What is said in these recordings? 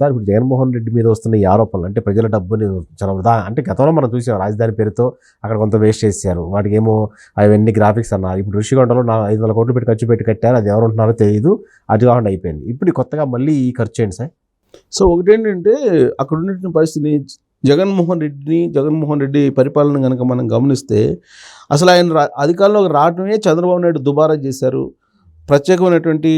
Sir ఇప్పుడు జగన్మోహన్ రెడ్డి మీద వస్తున్న ఈ ఆరోపణలు అంటే ప్రజల డబ్బుని చాలా అంటే గతంలో మనం చూసాం రాజధాని పేరుతో అక్కడ కొంత వేస్ట్ చేశారు, వాటికి ఏమో అవన్నీ గ్రాఫిక్స్ అన్నారు. ఇప్పుడు ఋషికొండలో 500 కోట్లు పెట్టి ఖర్చు పెట్టి కట్టారు, అది ఎవరు ఉంటున్నారో తెలియదు, అది కాకుండా అయిపోయింది. ఇప్పుడు కొత్తగా మళ్ళీ ఈ ఖర్చు ఏంటి సార్? సో ఒకటేంటంటే అక్కడ ఉన్నటువంటి పరిస్థితిని జగన్మోహన్ రెడ్డి పరిపాలన కనుక మనం గమనిస్తే అసలు ఆయన అధికారంలోకి రావడమే చంద్రబాబు నాయుడు దుబారా చేశారు. ప్రత్యేకమైనటువంటి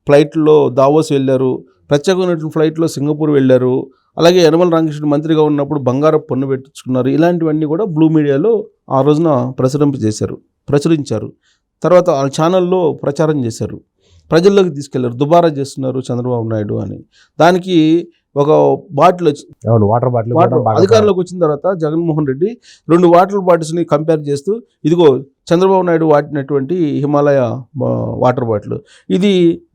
ఫ్లైట్లో దావోస్ వెళ్ళారు, ప్రత్యేకమైనటువంటి ఫ్లైట్లో సింగపూర్ వెళ్ళారు, అలాగే యనమల రామకృష్ణ మంత్రిగా ఉన్నప్పుడు బంగారపు పన్ను పెట్టించుకున్నారు. ఇలాంటివన్నీ కూడా బ్లూ మీడియాలో ఆ రోజున ప్రచురించారు. తర్వాత ఆ ఛానల్లో ప్రచారం చేశారు, ప్రజల్లోకి తీసుకెళ్లారు, దుబారా చేస్తున్నారు చంద్రబాబు నాయుడు అని. దానికి ఒక బాటిల్ వాటర్ బాటిల్ అధికారంలోకి వచ్చిన తర్వాత జగన్మోహన్ రెడ్డి 2 వాటర్ బాటిల్స్ని కంపేర్ చేస్తూ, ఇదిగో చంద్రబాబు నాయుడు వాడినటువంటి హిమాలయ వాటర్ బాటిల్, ఇది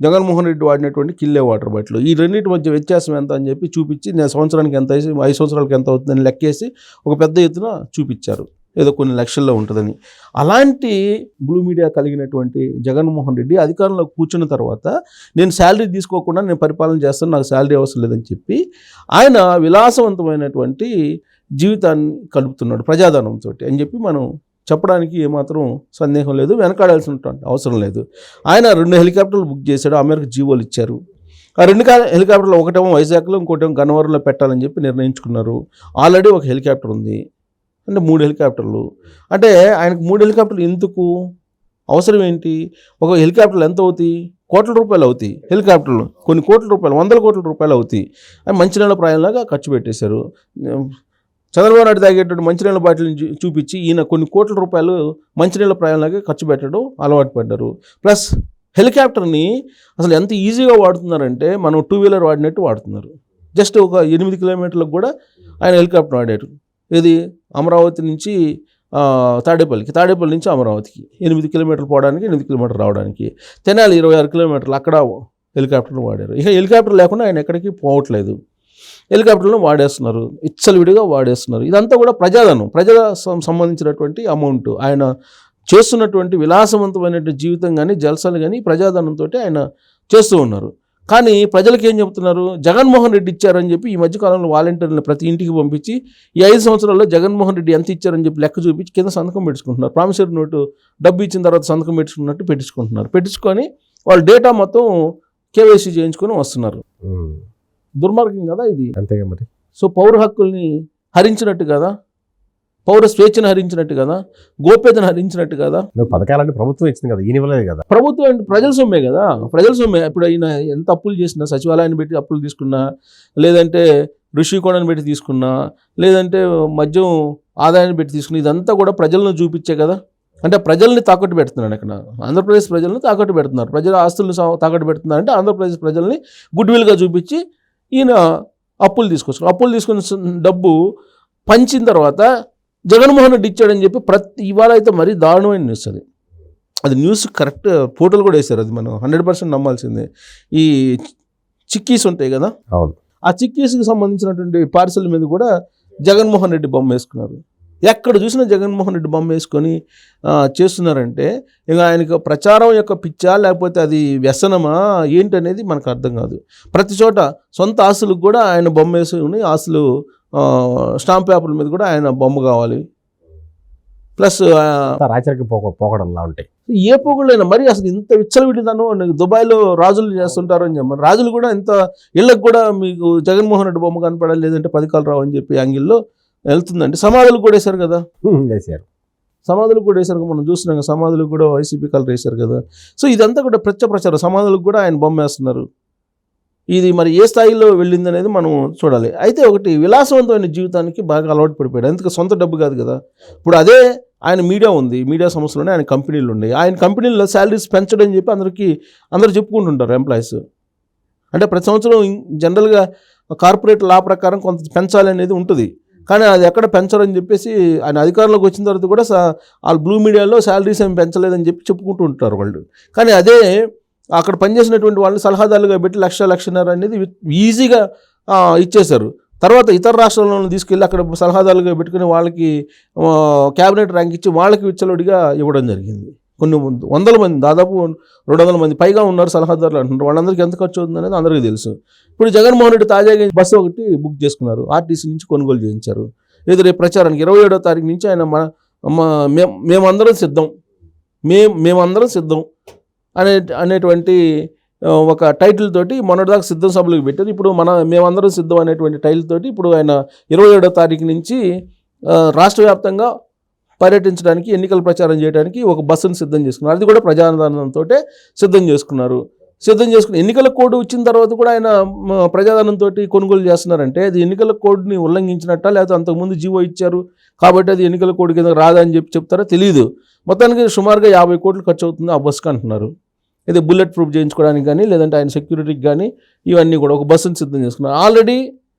జగన్మోహన్ రెడ్డి వాడినటువంటి కిల్లే వాటర్ బాటిల్, ఈ రెండింటి మధ్య వ్యత్యాసం ఎంత అని చెప్పి చూపించి, నేను సంవత్సరానికి ఎంత 5 సంవత్సరాలకి ఎంత అవుతుందని లెక్కేసి ఒక పెద్ద ఎత్తున చూపించారు, ఏదో కొన్ని లక్షల్లో ఉంటుందని. అలాంటి బ్లూ మీడియా కలిగినటువంటి జగన్మోహన్ రెడ్డి అధికారంలో కూర్చున్న తర్వాత నేను శాలరీ తీసుకోకుండా నేను పరిపాలన చేస్తాను, నాకు శాలరీ అవసరం లేదని చెప్పి ఆయన విలాసవంతమైనటువంటి జీవితాన్ని కలుపుతున్నాడు ప్రజాధనంతో అని చెప్పి మనం చెప్పడానికి ఏమాత్రం సందేహం లేదు, వెనకాడాల్సిన అవసరం లేదు. ఆయన 2 హెలికాప్టర్లు బుక్ చేశాడు, అమెరికా జీవోలు ఇచ్చారు. ఆ 2 హెలికాప్టర్లు ఒకటేమో వైజాగ్లో, ఇంకోటేమో గన్నవరంలో పెట్టాలని చెప్పి నిర్ణయించుకున్నారు. ఆల్రెడీ ఒక హెలికాప్టర్ ఉంది, అంటే 3 హెలికాప్టర్లు. అంటే ఆయనకు 3 హెలికాప్టర్లు ఎందుకు అవసరం ఏంటి? ఒక హెలికాప్టర్లు ఎంత అవుతాయి? కోట్ల రూపాయలు అవుతాయి హెలికాప్టర్లు, కొన్ని కోట్ల రూపాయలు, 100 కోట్ల రూపాయలు అవుతాయి. అది మంచినీళ్ళ ప్రాయంలాగా ఖర్చు పెట్టేశారు. చంద్రబాబు నాయుడు తాగేటువంటి మంచినీళ్ళ బాటిల్ని చూపించి ఈయన కొన్ని కోట్ల రూపాయలు మంచినీళ్ళ ప్రాయంలాగా ఖర్చు పెట్టడం అలవాటు పడ్డారు. ప్లస్ హెలికాప్టర్ని అసలు ఎంత ఈజీగా వాడుతున్నారంటే మనం 2 వీలర్ వాడినట్టు వాడుతున్నారు. జస్ట్ ఒక 8 కిలోమీటర్లకు కూడా ఆయన హెలికాప్టర్ వాడారు. ఇది అమరావతి నుంచి తాడేపల్లి నుంచి అమరావతికి 8 కిలోమీటర్లు పోవడానికి, 8 కిలోమీటర్లు రావడానికి. తెనాలి 26 కిలోమీటర్లు, అక్కడ హెలికాప్టర్లు వాడారు. ఇక హెలికాప్టర్ లేకుండా ఆయన ఎక్కడికి పోవట్లేదు, హెలికాప్టర్లను వాడేస్తున్నారు, విడిగా వాడేస్తున్నారు. ఇదంతా కూడా ప్రజల సంబంధించినటువంటి అమౌంట్. ఆయన చేస్తున్నటువంటి విలాసవంతమైనటువంటి జీవితం కానీ జల్సాలు కానీ ప్రజాధనంతో ఆయన చేస్తూ ఉన్నారు. కానీ ప్రజలకు ఏం చెప్తున్నారు? జగన్మోహన్ రెడ్డి ఇచ్చారని చెప్పి ఈ మధ్యకాలంలో వాలంటీర్లను ప్రతి ఇంటికి పంపించి ఈ 5 సంవత్సరాల్లో జగన్మోహన్ రెడ్డి ఎంత ఇచ్చారని చెప్పి లెక్క చూపించి కింద సంతకం పెట్టుకుంటున్నారు. ప్రామిసరీ నోటు డబ్బు ఇచ్చిన తర్వాత సంతకం పెట్టుకున్నట్టు పెట్టించుకొని వాళ్ళు డేటా మొత్తం కేవైసీ చేయించుకొని వస్తున్నారు. దుర్మార్గం కదా ఇది. అంతేగా మరి. సో పౌర హక్కుల్ని హరించినట్టు కదా, పౌర స్వేచ్ఛను హరించినట్టు కదా, గోప్యతను హరించినట్టు కదా. పథకాలన్నీ ప్రభుత్వం ఇచ్చింది కదా, ఈయనవలేదు కదా. ప్రభుత్వం అంటే ప్రజల సొమ్మే కదా, ప్రజల సొమ్మే. ఇప్పుడు ఆయన ఎంత అప్పులు చేసినా, సచివాలయాన్ని పెట్టి అప్పులు తీసుకున్నా, లేదంటే ఋషికొండని పెట్టి తీసుకున్నా, లేదంటే మద్యం ఆదాయాన్ని పెట్టి తీసుకున్నా, ఇదంతా కూడా ప్రజలను చూపించే కదా. అంటే ప్రజల్ని తాకట్టు పెడుతున్నాడు. ఇక్కడ ఆంధ్రప్రదేశ్ ప్రజలను తాకట్టు పెడుతున్నారు, ప్రజల ఆస్తులను తాకట్టు పెడుతున్నారు. అంటే ఆంధ్రప్రదేశ్ ప్రజల్ని గుడ్విల్గా చూపించి ఈయన అప్పులు తీసుకున్న డబ్బు పంచిన తర్వాత జగన్మోహన్ రెడ్డి ఇచ్చాడని చెప్పి ఇవాళ అయితే మరీ దారుణమైన న్యూస్ అది. న్యూస్ కరెక్ట్ ఫోటోలు కూడా వేశారు, అది మనం 100% నమ్మాల్సిందే. ఈ చిక్కీస్ ఉంటాయి కదా, అవును, ఆ చిక్కీస్కి సంబంధించినటువంటి పార్సల్ మీద కూడా జగన్మోహన్ రెడ్డి బొమ్మ వేసుకున్నారు. ఎక్కడ చూసినా జగన్మోహన్ రెడ్డి బొమ్మ వేసుకొని చేస్తున్నారంటే ఇక ఆయనకు ప్రచారం యొక్క పిచ్చా లేకపోతే అది వ్యసనమా ఏంటనేది మనకు అర్థం కాదు. ప్రతి చోట సొంత ఆస్తులకు కూడా ఆయన బొమ్మ వేసుకుని, ఆస్తులు స్టాంప్ పేపర్ల మీద కూడా ఆయన బొమ్మ కావాలి. ప్లస్ రాచరికి పోకడంలా ఉంటాయి. ఏ పోకడైనా మరి అసలు ఇంత విచ్చలవిడిదాను దుబాయ్లో రాజులు చేస్తుంటారు అని చెప్పారు. రాజులు కూడా ఇంత ఇళ్ళకు కూడా మీకు జగన్మోహన్ రెడ్డి బొమ్మ కనపడాలి, లేదంటే 10 కాలు రావు అని చెప్పి యాంగిల్లో వెళ్తుందండి. సమాధులు కూడా వేశారు కదా, మనం చూస్తున్నాం కదా, సమాధులకు కూడా వైసీపీ కలర్ వేశారు కదా. సో ఇదంతా కూడా ప్రచారం, సమాధులకు కూడా ఆయన బొమ్మ వేస్తున్నారు. ఇది మరి ఏ స్థాయిలో వెళ్ళిందనేది మనం చూడాలి. అయితే ఒకటి, విలాసవంతమైన జీవితానికి బాగా అలవాటు పడిపోయాడు. ఎందుకు సొంత డబ్బు కాదు కదా. ఇప్పుడు అదే ఆయన మీడియా ఉంది, మీడియా సంస్థలోనే ఆయన కంపెనీలు ఉన్నాయి. ఆయన కంపెనీల్లో శాలరీస్ పెంచడం అని చెప్పి అందరూ చెప్పుకుంటుంటారు ఎంప్లాయీస్. అంటే ప్రతి సంవత్సరం జనరల్గా కార్పొరేట్ లా ప్రకారం కొంత పెంచాలి అనేది ఉంటుంది, కానీ అది ఎక్కడ పెంచరని చెప్పేసి ఆయన అధికారంలోకి వచ్చిన తర్వాత కూడా వాళ్ళు బ్లూ మీడియాలో శాలరీస్ ఏమి పెంచలేదని చెప్పి చెప్పుకుంటూ ఉంటారు వాళ్ళు. కానీ అదే అక్కడ పనిచేసినటువంటి వాళ్ళని సలహాదారులుగా పెట్టి 1,00,000 అనేది ఈజీగా ఇచ్చేశారు. తర్వాత ఇతర రాష్ట్రాలను తీసుకెళ్ళి అక్కడ సలహాదారులుగా పెట్టుకుని వాళ్ళకి క్యాబినెట్ ర్యాంక్ ఇచ్చి వాళ్ళకి విచ్చలవిడిగా ఇవ్వడం జరిగింది. కొన్ని వందల మంది, దాదాపు 200 మంది పైగా ఉన్నారు సలహాదారులు అంటున్నారు. వాళ్ళందరికీ ఎంత ఖర్చు అవుతుంది అనేది అందరికీ తెలుసు. ఇప్పుడు జగన్మోహన్ రెడ్డి తాజాగా బస్సు ఒకటి బుక్ చేసుకున్నారు, ఆర్టీసీ నుంచి కొనుగోలు చేయించారు. ఏదో రేపు ప్రచారానికి 27వ తారీఖు నుంచి ఆయన మేమందరం సిద్ధం, మేమందరం సిద్ధం అనేటువంటి ఒక టైటిల్ తోటి మొన్నటిదాకా సిద్ధం సభలకు పెట్టారు. ఇప్పుడు మేమందరం సిద్ధం అనేటువంటి టైటిల్ తోటి ఇప్పుడు ఆయన 27వ తారీఖు నుంచి రాష్ట్ర వ్యాప్తంగా పర్యటించడానికి, ఎన్నికల ప్రచారం చేయడానికి ఒక బస్సును సిద్ధం చేసుకున్నారు. అది కూడా ప్రజాధనంతో సిద్ధం చేసుకున్నారు. ఎన్నికల కోడ్ వచ్చిన తర్వాత కూడా ఆయన ప్రజాధనంతో కొనుగోలు చేస్తున్నారంటే అది ఎన్నికల కోడ్ని ఉల్లంఘించినట్ట, లేకపోతే అంతకుముందు జీవో ఇచ్చారు కాబట్టి అది ఎన్నికల కోడ్ కింద రాదని చెప్తారా తెలియదు. మొత్తానికి సుమారుగా 50 కోట్లు ఖర్చు అవుతుంది ఆ బస్సుకు అంటున్నారు. ఇది బుల్లెట్ ప్రూఫ్ చేయించుకోవడానికి కానీ, లేదంటే ఆయన సెక్యూరిటీకి కానీ, ఇవన్నీ కూడా ఒక బస్సును సిద్ధం చేసుకున్నారు. ఆల్రెడీ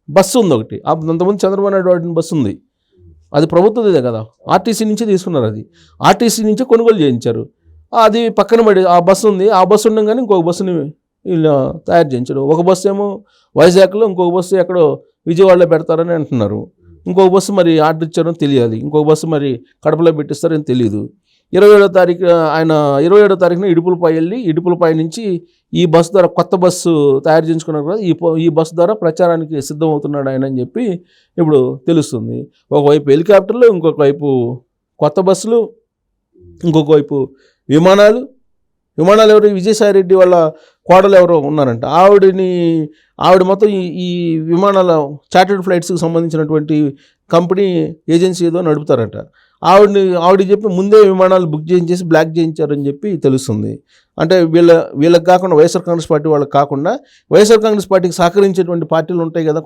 బస్సు ఉంది ఒకటి, అంతకుముందు చంద్రబాబు నాయుడు వాడిన బస్సు ఉంది, అది ప్రభుత్వదే కదా, ఆర్టీసీ నుంచి తీసుకున్నారు. అది ఆర్టీసీ నుంచి కొనుగోలు చేయించారు. అది పక్కన పడి ఆ బస్సు ఉంది, ఆ బస్సు ఉండగానే ఇంకొక బస్సుని వీళ్ళు తయారు చేయించారు. ఒక బస్సు ఏమో వైజాగ్లో, ఇంకొక బస్సు ఎక్కడో విజయవాడలో పెడతారని అంటున్నారు. ఇంకొక బస్సు మరి ఆర్డర్ ఇచ్చారో తెలియాలి, ఇంకొక బస్సు మరి కడపలో పెట్టిస్తారని తెలియదు. 27వ తారీఖు ఆయన 27వ తారీఖున ఇడుపులపై వెళ్ళి, ఇడుపులపై నుంచి ఈ బస్సు ద్వారా కొత్త బస్సు తయారు చేయించుకున్నారు కదా, ఈ బస్సు ద్వారా ప్రచారానికి సిద్ధమవుతున్నాడు ఆయన అని చెప్పి ఇప్పుడు తెలుస్తుంది. ఒకవైపు హెలికాప్టర్లు, ఇంకొక వైపు కొత్త బస్సులు, ఇంకొక వైపు విమానాలు ఎవరు, విజయసాయిరెడ్డి వాళ్ళ కోడలు ఎవరో ఉన్నారంట, ఆవిడ మొత్తం ఈ విమానాల చార్టర్డ్ ఫ్లైట్స్కి సంబంధించినటువంటి కంపెనీ ఏజెన్సీ ఏదో నడుపుతారట. ఆవిడ చెప్పి ముందే విమానాలు బుక్ చేయించేసి బ్లాక్ చేయించారని చెప్పి తెలుస్తుంది. అంటే వీళ్ళకి కాకుండా, వైఎస్ఆర్ కాంగ్రెస్ పార్టీ వాళ్ళకి కాకుండా, వైఎస్ఆర్ కాంగ్రెస్ పార్టీకి సహకరించేటువంటి పార్టీలు ఉంటాయి కదా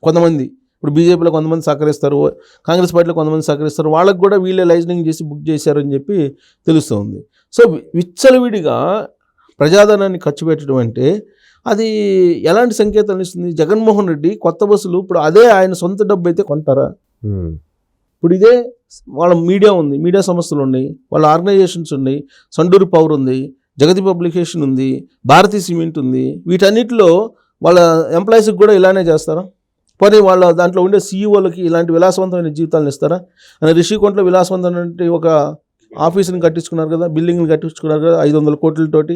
కొంతమంది, ఇప్పుడు బీజేపీలో కొంతమంది సహకరిస్తారు, కాంగ్రెస్ పార్టీలో కొంతమంది సహకరిస్తారు, వాళ్ళకు కూడా వీళ్ళే లైజనింగ్ చేసి బుక్ చేశారని చెప్పి తెలుస్తుంది. సో విచ్చలవిడిగా ప్రజాధనాన్ని ఖర్చు పెట్టడం అంటే అది ఎలాంటి సంకేతాలు ఇస్తుంది? జగన్మోహన్ రెడ్డి కొత్త బస్సులు ఇప్పుడు అదే ఆయన సొంత డబ్బు అయితే కొంటారా? ఇప్పుడు ఇదే వాళ్ళ మీడియా ఉంది, మీడియా సంస్థలు ఉన్నాయి, వాళ్ళ ఆర్గనైజేషన్స్ ఉన్నాయి, సండూరు పవర్ ఉంది, జగతి పబ్లికేషన్ ఉంది, భారతీ సిమెంట్ ఉంది, వీటన్నిటిలో వాళ్ళ ఎంప్లాయీస్కి కూడా ఇలానే చేస్తారా? పోనీ వాళ్ళ దాంట్లో ఉండే సీఈఓలకి ఇలాంటి విలాసవంతమైన జీవితాలను ఇస్తారా? రిషికొండలో విలాసవంతమైన ఒక ఆఫీసుని కట్టించుకున్నారు కదా, బిల్డింగ్ని కట్టించుకున్నారు కదా 500 కోట్లతోటి.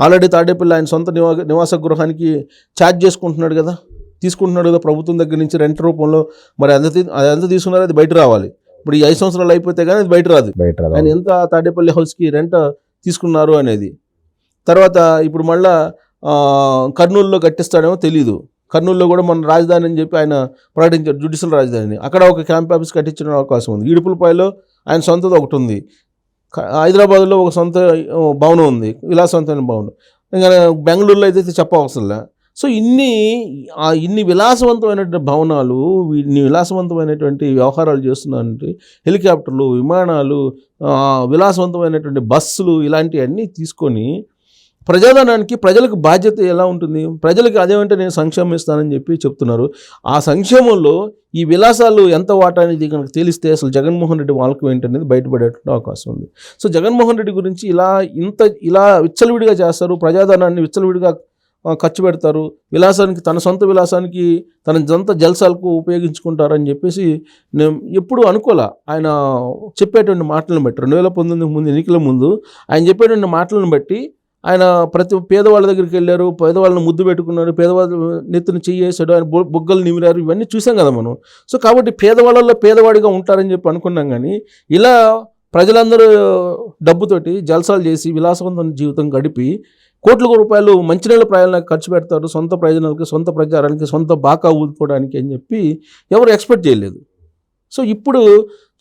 ఆల్రెడీ తాడేపల్లి ఆయన సొంత నివాస గృహానికి ఛార్జ్ తీసుకుంటున్నాడు కదా ప్రభుత్వం దగ్గర నుంచి రెంట్ రూపంలో. మరి ఎంత తీసుకున్నారో అది బయట రావాలి. ఇప్పుడు ఈ 5 సంవత్సరాలు అయిపోతే కానీ అది బయట రాదు ఆయన ఎంత తాడేపల్లి హౌస్కి రెంట్ తీసుకున్నారు అనేది. తర్వాత ఇప్పుడు మళ్ళా కర్నూలులో కట్టిస్తాడేమో తెలీదు. కర్నూలులో కూడా మన రాజధాని అని చెప్పి ఆయన ప్రకటించారు, జ్యుడిషియల్ రాజధాని, అక్కడ ఒక క్యాంప్ ఆఫీస్ కట్టించడం అవకాశం ఉంది. ఇడుపులపాయలో ఆయన సొంతది ఒకటి ఉంది, హైదరాబాద్లో ఒక సొంత భవనం ఉంది, విలాసవంతమైన భవనం, ఇంకా బెంగళూరులో అయితే చెప్పవసరంలే. సో ఇన్ని విలాసవంతమైనటువంటి భవనాలు, ఇన్ని విలాసవంతమైనటువంటి వ్యవహారాలు చేస్తున్నారంటే, హెలికాప్టర్లు, విమానాలు, విలాసవంతమైనటువంటి బస్సులు, ఇలాంటివన్నీ తీసుకొని ప్రజాధనానికి ప్రజలకు బాధ్యత ఎలా ఉంటుంది? ప్రజలకు అదేమంటే నేను సంక్షేమం ఇస్తానని చెప్పి చెప్తున్నారు. ఆ సంక్షేమంలో ఈ విలాసాలు ఎంత వాటా అనేది కనుక తెలిస్తే అసలు జగన్మోహన్ రెడ్డి వాళ్ళకు ఏంటనేది బయటపడేటువంటి అవకాశం ఉంది. సో జగన్మోహన్ రెడ్డి గురించి ఇలా విచ్చలవిడిగా చేస్తారు, ప్రజాధనాన్ని విచ్చలవిడిగా ఖర్చు పెడతారు, విలాసానికి, తన సొంత విలాసానికి, తన సొంత జల్సాలకు ఉపయోగించుకుంటారని చెప్పేసి నేను ఎప్పుడు అనుకోలే. ఆయన చెప్పేటువంటి మాటలను బట్టి 2019 ముందు, ఎన్నికల ముందు ఆయన చెప్పేటువంటి మాటలను బట్టి ఆయన ప్రతి పేదవాళ్ళ దగ్గరికి వెళ్ళారు, పేదవాళ్ళని ముద్దు పెట్టుకున్నారు, పేదవాళ్ళ నెత్తిని చెయ్యేసాడు, ఆయన బొగ్గలు నిమిరారు, ఇవన్నీ చూసాం కదా మనం. సో కాబట్టి పేదవాళ్ళల్లో పేదవాడిగా ఉంటారని చెప్పి అనుకున్నాం. కానీ ఇలా ప్రజలందరూ డబ్బుతోటి జల్సాలు చేసి విలాసవంతమైన జీవితం గడిపి కోట్ల రూపాయలు మంచినీళ్ళ ప్రయాణాలకు ఖర్చు పెడతారు, సొంత ప్రయోజనాలకి, సొంత ప్రచారానికి, సొంత బాకా ఊదుకోవడానికి అని చెప్పి ఎవరు ఎక్స్పెక్ట్ చేయలేదు. సో ఇప్పుడు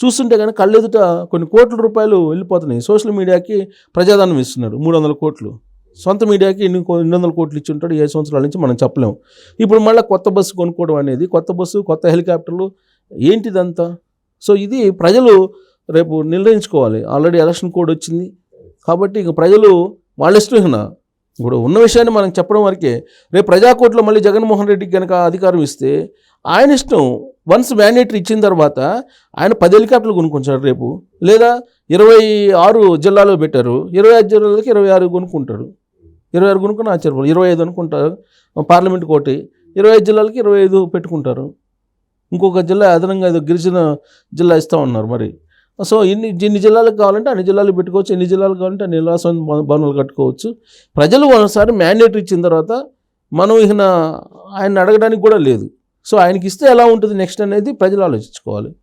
చూస్తుంటే కానీ కళ్ళెదుట కొన్ని కోట్ల రూపాయలు వెళ్ళిపోతున్నాయి. సోషల్ మీడియాకి ప్రజాధనం ఇస్తున్నారు 300 కోట్లు, సొంత మీడియాకి 200 కోట్లు ఇచ్చి ఉంటాడు 7 సంవత్సరాల నుంచి, మనం చెప్పలేము. ఇప్పుడు మళ్ళీ కొత్త బస్సు కొనుక్కోవడం అనేది, కొత్త బస్సు, కొత్త హెలికాప్టర్లు, ఏంటిదంతా? సో ఇది ప్రజలు రేపు నిర్ణయించుకోవాలి. ఆల్రెడీ ఎలక్షన్ కోడ్ వచ్చింది కాబట్టి ఇక ప్రజలు వాళ్ళ ఇష్టం. ఇప్పుడు ఉన్న విషయాన్ని మనం చెప్పడం వరకే. రేపు ప్రజాకోర్టులో మళ్ళీ జగన్మోహన్ రెడ్డికి కనుక అధికారం ఇస్తే ఆయన ఇష్టం. వన్స్ మ్యాండేటరీ ఇచ్చిన తర్వాత ఆయన 10 హెలికాప్టర్లు కొనుక్కుంటాడు రేపు, లేదా 26 జిల్లాలో పెట్టారు, 25 జిల్లాలకి 26 కొనుక్కుంటాడు. 26 కొనుక్కుని ఆశ్చర్యపోరు, 25 అనుకుంటారు పార్లమెంట్ కోటి, 25 జిల్లాలకి 25 పెట్టుకుంటారు. ఇంకొక జిల్లా అదనంగా గిరిజన జిల్లా ఇస్తూ ఉన్నారు. మరి సో ఇన్ని జిల్లాలకు కావాలంటే అన్ని జిల్లాలు పెట్టుకోవచ్చు, ఎన్ని జిల్లాలు కావాలంటే అన్ని నివాస భవనాలు కట్టుకోవచ్చు. ప్రజలు ఒకసారి మ్యాండేట్ ఇచ్చిన తర్వాత మనం ఆయన అడగడానికి కూడా లేదు. సో ఆయనకి ఇస్తే ఎలా ఉంటుంది నెక్స్ట్ అనేది ప్రజలు ఆలోచించుకోవాలి.